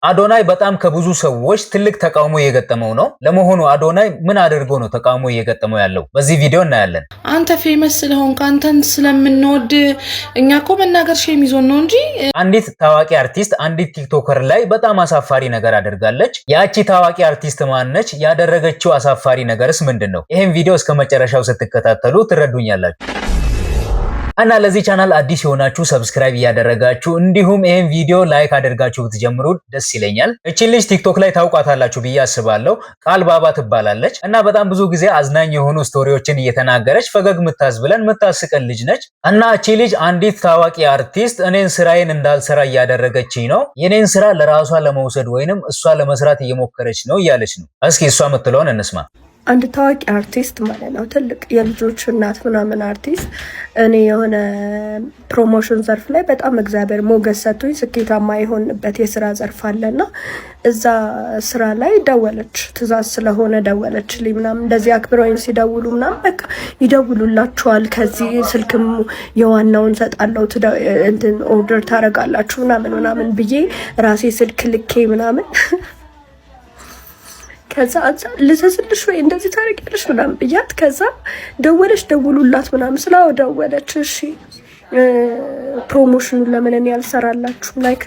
አዶናይ በጣም ከብዙ ሰዎች ትልቅ ተቃውሞ እየገጠመው ነው። ለመሆኑ አዶናይ ምን አድርጎ ነው ተቃውሞ እየገጠመው ያለው? በዚህ ቪዲዮ እናያለን። አንተ ፌመስ ስለሆንክ አንተን ስለምንወድ እኛ እኮ መናገር ሼም ይዞን ነው እንጂ። አንዲት ታዋቂ አርቲስት አንዲት ቲክቶከር ላይ በጣም አሳፋሪ ነገር አድርጋለች። ያቺ ታዋቂ አርቲስት ማነች? ያደረገችው አሳፋሪ ነገርስ ምንድነው? ይሄን ቪዲዮ እስከ መጨረሻው ስትከታተሉ ትረዱኛላችሁ። እና ለዚህ ቻናል አዲስ የሆናችሁ ሰብስክራይብ እያደረጋችሁ እንዲሁም ይሄን ቪዲዮ ላይክ አድርጋችሁ ብትጀምሩ ደስ ይለኛል። እቺ ልጅ ቲክቶክ ላይ ታውቋታላችሁ ብዬ አስባለሁ። ቃል ባባ ትባላለች እና በጣም ብዙ ጊዜ አዝናኝ የሆኑ ስቶሪዎችን እየተናገረች ፈገግ ምታስብለን ምታስቀን ልጅ ነች። እና እቺ ልጅ አንዲት ታዋቂ አርቲስት እኔን ስራዬን እንዳልሰራ እያደረገችኝ ነው፣ የኔን ስራ ለራሷ ለመውሰድ ወይንም እሷ ለመስራት እየሞከረች ነው እያለች ነው። እስኪ እሷ የምትለውን እንስማ። አንድ ታዋቂ አርቲስት ማለት ነው፣ ትልቅ የልጆች እናት ምናምን አርቲስት። እኔ የሆነ ፕሮሞሽን ዘርፍ ላይ በጣም እግዚአብሔር ሞገስ ሰጥቶኝ ስኬታማ የሆንበት የስራ ዘርፍ አለና እዛ ስራ ላይ ደወለች። ትእዛዝ ስለሆነ ደወለችልኝ ምናምን። እንደዚህ አክብረውኝ ሲደውሉ ምናምን በቃ ይደውሉላችኋል፣ ከዚህ ስልክም የዋናውን ሰጣለው እንትን ኦርደር ታረጋላችሁ ምናምን ብዬ ራሴ ስልክ ልኬ ምናምን ከዛ ልዘዝልሽ ወይ እንደዚህ ታረቂያለሽ ምናምን ብያት፣ ከዛ ደውሉላት ምናምን ስላው ደወለች። እሺ ፕሮሞሽኑን ለምን እኔ ያልሰራላችሁ ላይክ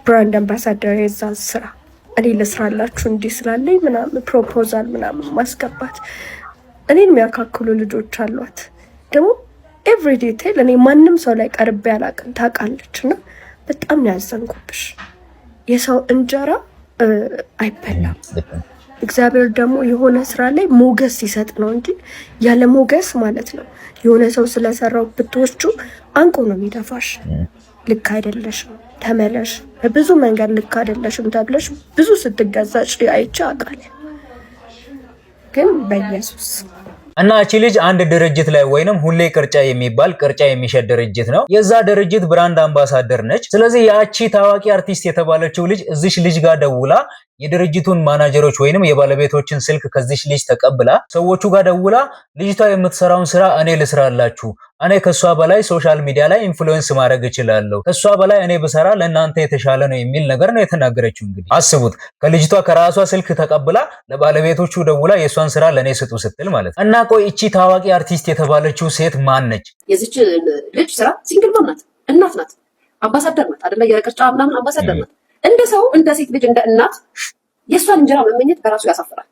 ብራንድ አምባሳደር የዛ ስራ እኔ ልስራላችሁ እንዲህ ስላለኝ ምናምን ፕሮፖዛል ምናምን ማስገባት። እኔን የሚያካክሉ ልጆች አሏት ደግሞ ኤቭሪ ዲቴል እኔ ማንም ሰው ላይ ቀርቤ አላውቅም ታውቃለች። እና በጣም ነው ያዘንኩብሽ። የሰው እንጀራ አይበላም። እግዚአብሔር ደግሞ የሆነ ስራ ላይ ሞገስ ሲሰጥ ነው እንጂ ያለ ሞገስ ማለት ነው የሆነ ሰው ስለሰራው ብትወስጩ አንቆ ነው የሚደፋሽ። ልክ አይደለሽም ተመለሽ፣ በብዙ መንገድ ልክ አይደለሽም ተብለሽ ብዙ ስትገዛጭ አይቼ አውቃለሁ። ግን በኢየሱስ እና እቺ ልጅ አንድ ድርጅት ላይ ወይንም ሁሌ ቅርጫ የሚባል ቅርጫ የሚሸጥ ድርጅት ነው። የዛ ድርጅት ብራንድ አምባሳደር ነች። ስለዚህ ያቺ ታዋቂ አርቲስት የተባለችው ልጅ እዚሽ ልጅ ጋር ደውላ የድርጅቱን ማናጀሮች ወይንም የባለቤቶችን ስልክ ከዚሽ ልጅ ተቀብላ ሰዎቹ ጋር ደውላ ልጅቷ የምትሰራውን ስራ እኔ ልስራላችሁ፣ እኔ ከሷ በላይ ሶሻል ሚዲያ ላይ ኢንፍሉዌንስ ማድረግ እችላለሁ፣ ከሷ በላይ እኔ ብሰራ ለእናንተ የተሻለ ነው የሚል ነገር ነው የተናገረችው። እንግዲህ አስቡት፣ ከልጅቷ ከራሷ ስልክ ተቀብላ ለባለቤቶቹ ደውላ የሷን ስራ ለኔ ስጡ ስትል ማለት ነው። እና ቆይ እቺ ታዋቂ አርቲስት የተባለችው ሴት ማን ነች? የዚች ልጅ ስራ ሲንግል ማም ናት፣ እናት ናት፣ አምባሳደር ናት አይደለ? የቅርጫ ምናምን አምባሳደር ናት። እንደ ሰው እንደ ሴት ልጅ እንደ እናት የሷን እንጀራ መመኘት በራሱ ያሳፍራል።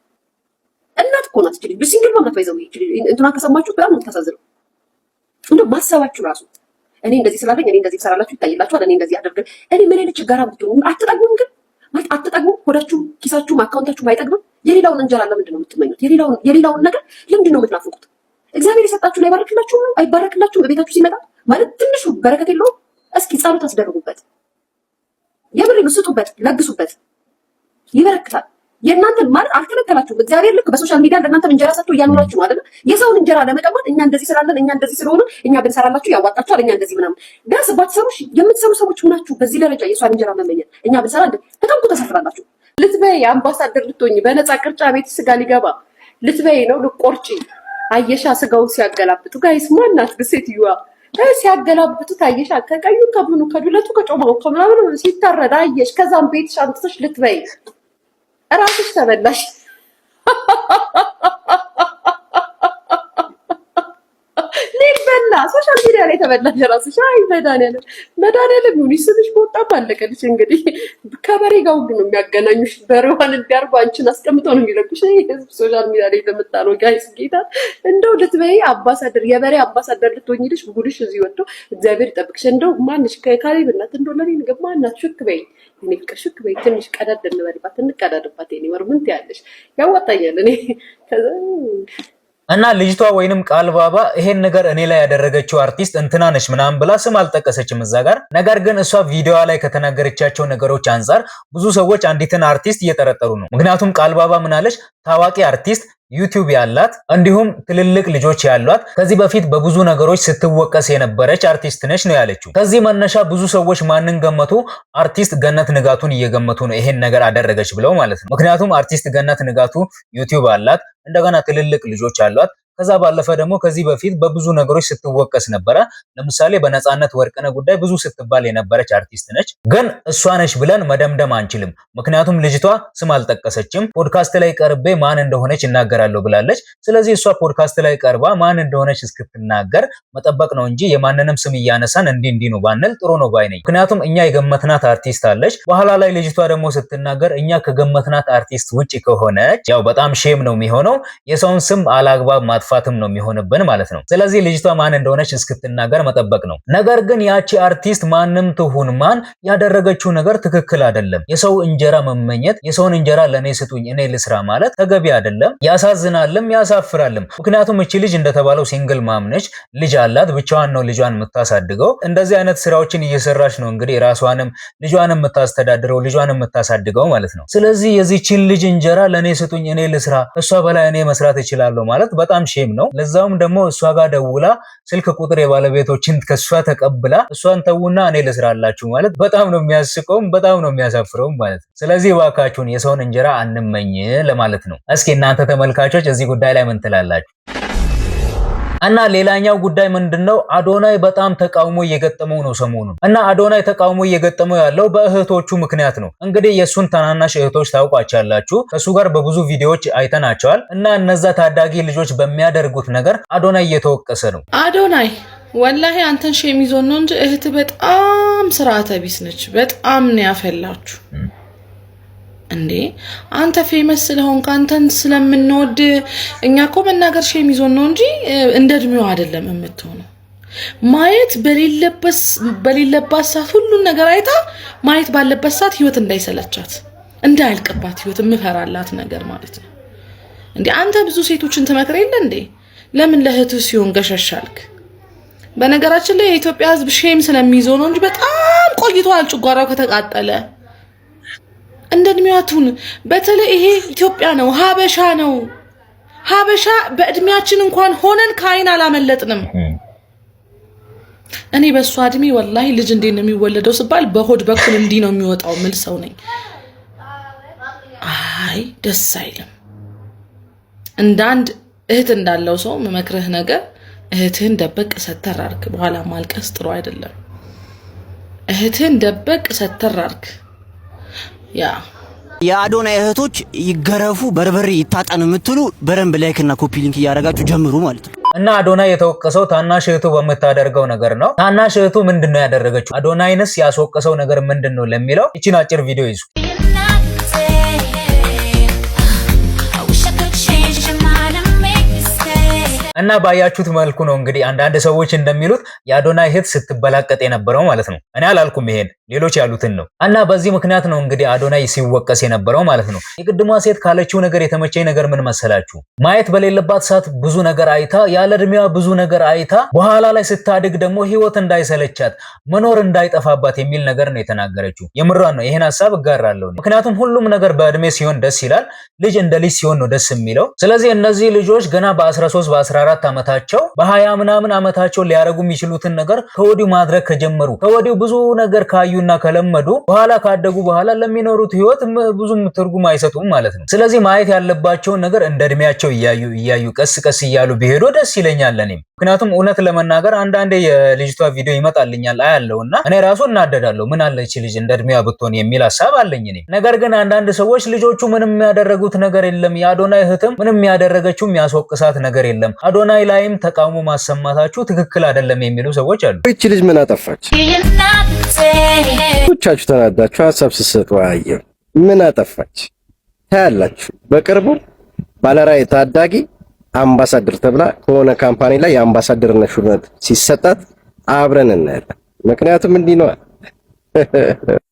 እናት እኮ ናት እቺ ልጅ፣ ሲንግል ማም ናት። ባይዘው እንትና ከሰማችሁ በጣም ነው የምታሳዝነው። እንደ ማሰባችሁ ራሱ እኔ እንደዚህ ስላለኝ እኔ እንደዚህ ሰራላችሁ ይታይላችኋል፣ እኔ እንደዚህ አደርግ እኔ ምን አይነት ችጋራ ብትሆኑ አትጠግቡም። ግን ማለት አትጠግቡም። ሆዳችሁ ኪሳችሁ አካውንታችሁ አይጠግብም። የሌላውን እንጀራ ለምንድን ነው የምትመኙት? የሌላውን ነገር ለምንድን ነው የምትናፍቁት? እግዚአብሔር የሰጣችሁ ላይ ባረክላችሁ አይባረክላችሁ? በቤታችሁ ሲመጣ ማለት ትንሹ በረከት የለውም? እስኪ ጸሎት አስደርጉበት፣ የምር ስጡበት፣ ለግሱበት፣ ይበረክታል። የእናንተን ማለት አልከለከላችሁም። እግዚአብሔር ልክ በሶሻል ሚዲያ ለእናንተ እንጀራ ሰጥቶ እያኖራችሁ አይደል? የሰውን እንጀራ ለመቀማት እኛ እንደዚህ ስላለን እኛ እንደዚህ ስለሆነ እኛ ብንሰራላችሁ ያዋጣችኋል እኛ እንደዚህ ምናምን ቢያንስ ባትሰሩ የምትሰሩ ሰዎች ሆናችሁ በዚህ ደረጃ የሷን እንጀራ መመኘት እኛ ብንሰራ በጣም ተሰፍራላችሁ። ልትበይ አምባሳደር ልትሆኝ በነፃ ቅርጫ ቤት ስጋ ሊገባ ልትበይ ነው ልቆርጪ። አየሻ ስጋውን ሲያገላብጡ ጋይስ ማናት ሴትዮዋ ሲያገላብጡ ታየሻ። ከቀዩ ከብኑ ከዱለቱ ከጮማው ከምናምን ሲታረዳ አየሽ። ከዛም ቤት ሻንጥሽ ልትበይ ራስሽ ተበላሽ። ሊበላ ሶሻል ሚዲያ ላይ ተበላሽ ራስሽ። አይ መድኃኒዓለም ይሁን ይስልሽ። በወጣት አለቀልሽ። እንግዲህ ከበሬ ጋር ሁሉ ነው የሚያገናኙሽ። በሬዋን እንዲያርጉ አንቺን አስቀምጠው ነው የሚለቁሽ። ሶሻል ሚዲያ ላይ ተመጣ ነው ጋይስ። ጌታ እንደው ልትበይ አምባሳደር የበሬ አምባሳደር ልትሆኝልሽ ጉድሽ እዚህ ወጥቶ እግዚአብሔር ይጠብቅሽ። እንደው ማንሽ ከካሌብ እናት እንደው ለኔ ንገብ ማናት ሽክ በይ እኔ ፍቅር ሽክ በይ ትንሽ ቀዳድ እንበልባት እንቀዳድባት። እኔ ምን ትያለሽ? ያወጣኛል እኔ እና ልጅቷ ወይንም ቃል ባባ ይሄን ነገር እኔ ላይ ያደረገችው አርቲስት እንትና ነች ምናምን ብላ ስም አልጠቀሰችም እዛ ጋር። ነገር ግን እሷ ቪዲዮዋ ላይ ከተናገረቻቸው ነገሮች አንፃር ብዙ ሰዎች አንዲትን አርቲስት እየጠረጠሩ ነው። ምክንያቱም ቃል ባባ ምን አለች? ታዋቂ አርቲስት ዩቲዩብ ያላት እንዲሁም ትልልቅ ልጆች ያሏት ከዚህ በፊት በብዙ ነገሮች ስትወቀስ የነበረች አርቲስት ነች ነው ያለችው። ከዚህ መነሻ ብዙ ሰዎች ማንን ገመቱ? አርቲስት ገነት ንጋቱን እየገመቱ ነው ይሄን ነገር አደረገች ብለው ማለት ነው። ምክንያቱም አርቲስት ገነት ንጋቱ ዩቲዩብ አላት፣ እንደገና ትልልቅ ልጆች አሏት። ከዛ ባለፈ ደግሞ ከዚህ በፊት በብዙ ነገሮች ስትወቀስ ነበረ። ለምሳሌ በነፃነት ወርቅነህ ጉዳይ ብዙ ስትባል የነበረች አርቲስት ነች። ግን እሷ ነች ብለን መደምደም አንችልም። ምክንያቱም ልጅቷ ስም አልጠቀሰችም። ፖድካስት ላይ ቀርቤ ማን እንደሆነች እናገራለሁ ብላለች። ስለዚህ እሷ ፖድካስት ላይ ቀርባ ማን እንደሆነች እስክትናገር መጠበቅ ነው እንጂ የማንንም ስም እያነሳን እንዲህ ነው ባንል ጥሩ ነው ባይ ነኝ። ምክንያቱም እኛ የገመትናት አርቲስት አለች። በኋላ ላይ ልጅቷ ደግሞ ስትናገር እኛ ከገመትናት አርቲስት ውጪ ከሆነች ያው በጣም ሼም ነው የሚሆነው። የሰውን ስም አላግባብ ማጥፋትም ነው የሚሆንብን ማለት ነው። ስለዚህ ልጅቷ ማን እንደሆነች እስክትናገር መጠበቅ ነው። ነገር ግን ያቺ አርቲስት ማንም ትሁን ማን ያደረገችው ነገር ትክክል አይደለም። የሰው እንጀራ መመኘት፣ የሰውን እንጀራ ለኔ ስጡኝ እኔ ልስራ ማለት ተገቢ አይደለም። ያሳዝናልም ያሳፍራልም። ምክንያቱም እቺ ልጅ እንደተባለው ሲንግል ማምነች፣ ልጅ አላት፣ ብቻዋን ነው ልጇን የምታሳድገው። እንደዚህ አይነት ስራዎችን እየሰራች ነው እንግዲህ ራሷንም ልጇንም የምታስተዳድረው ልጇንም የምታሳድገው ማለት ነው። ስለዚህ የዚህችን ልጅ እንጀራ ለኔ ስጡኝ እኔ ልስራ፣ እሷ በላይ እኔ መስራት እችላለሁ ማለት በጣም ሼም ነው። ለዛውም ደግሞ እሷ ጋር ደውላ ስልክ ቁጥር የባለቤቶችን ከሷ ተቀብላ እሷን ተውና እኔ ልስራላችሁ ማለት በጣም ነው የሚያስቀውም በጣም ነው የሚያሳፍረውም ማለት ነው። ስለዚህ እባካችሁን የሰውን እንጀራ አንመኝ ለማለት ነው። እስኪ እናንተ ተመልካቾች እዚህ ጉዳይ ላይ ምን ትላላችሁ? እና ሌላኛው ጉዳይ ምንድነው? አዶናይ በጣም ተቃውሞ እየገጠመው ነው ሰሞኑን። እና አዶናይ ተቃውሞ እየገጠመው ያለው በእህቶቹ ምክንያት ነው። እንግዲህ የሱን ታናናሽ እህቶች ታውቋቸዋላችሁ። ከሱ ጋር በብዙ ቪዲዮዎች አይተናቸዋል። እና እነዛ ታዳጊ ልጆች በሚያደርጉት ነገር አዶናይ እየተወቀሰ ነው። አዶናይ ወላሂ አንተን ሼም ይዞን ነው እንጂ እህት በጣም ስርዓተ ቢስ ነች። በጣም ነው ያፈላችሁ እንዴ! አንተ ፌመስ ስለሆንክ አንተን ስለምንወድ እኛ እኮ መናገር ሼም ይዞን ነው እንጂ እንደ እድሜው አይደለም የምትሆነው። ማየት በሌለባት ሰዓት ሁሉን ነገር አይታ ማየት ባለበት ሰዓት ህይወት እንዳይሰለቻት እንዳያልቅባት ህይወት የምፈራላት ነገር ማለት ነው እንዴ! አንተ ብዙ ሴቶችን ትመክር የለ እንዴ? ለምን ለእህትህ ሲሆን ገሸሻልክ? በነገራችን ላይ የኢትዮጵያ ህዝብ ሼም ስለሚይዘው ነው እንጂ በጣም ቆይቷል ጭጓራው ከተቃጠለ። እንደ እድሜያቱን በተለይ ይሄ ኢትዮጵያ ነው፣ ሀበሻ ነው። ሀበሻ በእድሜያችን እንኳን ሆነን ከአይን አላመለጥንም። እኔ በሷ እድሜ ወላሂ ልጅ እንዴት ነው የሚወለደው ስባል በሆድ በኩል እንዲህ ነው የሚወጣው ምል ሰው ነኝ። አይ ደስ አይልም። እንዳንድ እህት እንዳለው ሰው መመክርህ ነገር እህትህን ደበቅ ሰተር አድርግ። በኋላ ማልቀስ ጥሩ አይደለም። እህትህን ደበቅ ሰተር አድርግ። የአዶናይ እህቶች ይገረፉ በርበሬ ይታጠን የምትሉ በደንብ ላይክ እና ኮፒ ሊንክ እያደረጋችሁ ጀምሩ ማለት ነው። እና አዶናይ የተወቀሰው ታናሽ እህቱ በምታደርገው ነገር ነው። ታናሽ እህቱ ምንድነው ያደረገችው? አዶናይንስ ያስወቀሰው ነገር ምንድነው ለሚለው እቺን አጭር ቪዲዮ ይዙ። እና ባያችሁት መልኩ ነው እንግዲህ አንዳንድ ሰዎች እንደሚሉት የአዶናይ እህት ስትበላቀጥ የነበረው ማለት ነው። እኔ አላልኩም ይሄን ሌሎች ያሉትን ነው። እና በዚህ ምክንያት ነው እንግዲህ አዶናይ ሲወቀስ የነበረው ማለት ነው። የቅድሟ ሴት ካለችው ነገር የተመቸኝ ነገር ምን መሰላችሁ? ማየት በሌለባት ሰዓት ብዙ ነገር አይታ ያለ እድሜዋ ብዙ ነገር አይታ በኋላ ላይ ስታድግ ደግሞ ህይወት እንዳይሰለቻት መኖር እንዳይጠፋባት የሚል ነገር ነው የተናገረችው። የምሯን ነው። ይሄን ሐሳብ እጋራለሁ። ምክንያቱም ሁሉም ነገር በእድሜ ሲሆን ደስ ይላል። ልጅ እንደ ልጅ ሲሆን ነው ደስ የሚለው። ስለዚህ እነዚህ ልጆች ገና በ13 በ14 ዓመታቸው በ20 ምናምን ዓመታቸው ሊያረጉ የሚችሉትን ነገር ከወዲሁ ማድረግ ከጀመሩ ከወዲሁ ብዙ ነገር ካዩና ከለመዱ በኋላ ካደጉ በኋላ ለሚኖሩት ህይወት ብዙም ትርጉም አይሰጡም ማለት ነው። ስለዚህ ማየት ያለባቸውን ነገር እንደ እድሜያቸው እያዩ ቀስ ቀስ እያሉ ቢሄዱ ደስ ይለኛል እኔም። ምክንያቱም እውነት ለመናገር አንዳንዴ የልጅቷ ቪዲዮ ይመጣልኛል አያለውና እኔ ራሱ እናደዳለሁ። ምን አለች ልጅ እንደ እድሜዋ ብትሆን የሚል ሐሳብ አለኝ እኔ። ነገር ግን አንዳንድ ሰዎች ልጆቹ ምንም ያደረጉት ነገር የለም፣ የአዶናይ እህትም ምንም ያደረገችው የሚያስወቅሳት ነገር የለም፣ አዶናይ ላይም ተቃውሞ ማሰማታችሁ ትክክል አይደለም የሚሉ ሰዎች አሉ። እቺ ልጅ ምን አጠፋች? ብቻችሁ ተናዳችሁ ሐሳብ ስትሰጡ አየሁ። ምን አጠፋች ታያላችሁ። በቅርቡ ባለራዕይ ታዳጊ አምባሳደር ተብላ ከሆነ ካምፓኒ ላይ የአምባሳደርነት ሹመት ሲሰጣት አብረን እናያለን። ምክንያቱም እንዲህ ነው።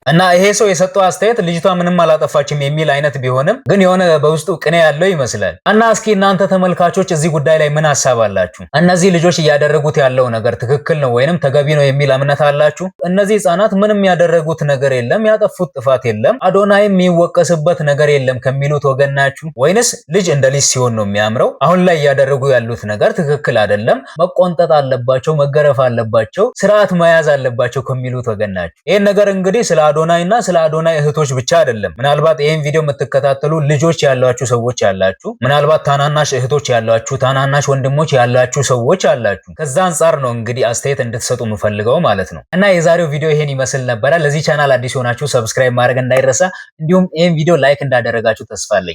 እና ይሄ ሰው የሰጠው አስተያየት ልጅቷ ምንም አላጠፋችም የሚል አይነት ቢሆንም ግን የሆነ በውስጡ ቅኔ ያለው ይመስላል። እና እስኪ እናንተ ተመልካቾች እዚህ ጉዳይ ላይ ምን ሐሳብ አላችሁ? እነዚህ ልጆች እያደረጉት ያለው ነገር ትክክል ነው ወይንም ተገቢ ነው የሚል እምነት አላችሁ? እነዚህ ህፃናት ምንም ያደረጉት ነገር የለም፣ ያጠፉት ጥፋት የለም፣ አዶናይም የሚወቀስበት ነገር የለም ከሚሉት ወገን ናችሁ? ወይንስ ልጅ እንደ ልጅ ሲሆን ነው የሚያምረው? አሁን ላይ እያደረጉ ያሉት ነገር ትክክል አይደለም፣ መቆንጠጥ አለባቸው፣ መገረፍ አለባቸው፣ ስርዓት መያዝ አለባቸው ከሚሉት ወገን ናችሁ? ይሄን ነገር እንግዲህ ስለ አዶናይና ስለ አዶናይ እህቶች ብቻ አይደለም። ምናልባት ይሄን ቪዲዮ የምትከታተሉ ልጆች ያሏችሁ ሰዎች ያላችሁ፣ ምናልባት ታናናሽ እህቶች ያሏችሁ፣ ታናናሽ ወንድሞች ያላችሁ ሰዎች አላችሁ። ከዛ አንጻር ነው እንግዲህ አስተያየት እንድትሰጡ የምፈልገው ማለት ነው። እና የዛሬው ቪዲዮ ይሄን ይመስል ነበረ። ለዚህ ቻናል አዲስ ሆናችሁ ሰብስክራይብ ማድረግ እንዳይረሳ፣ እንዲሁም ይሄን ቪዲዮ ላይክ እንዳደረጋችሁ ተስፋ አለኝ።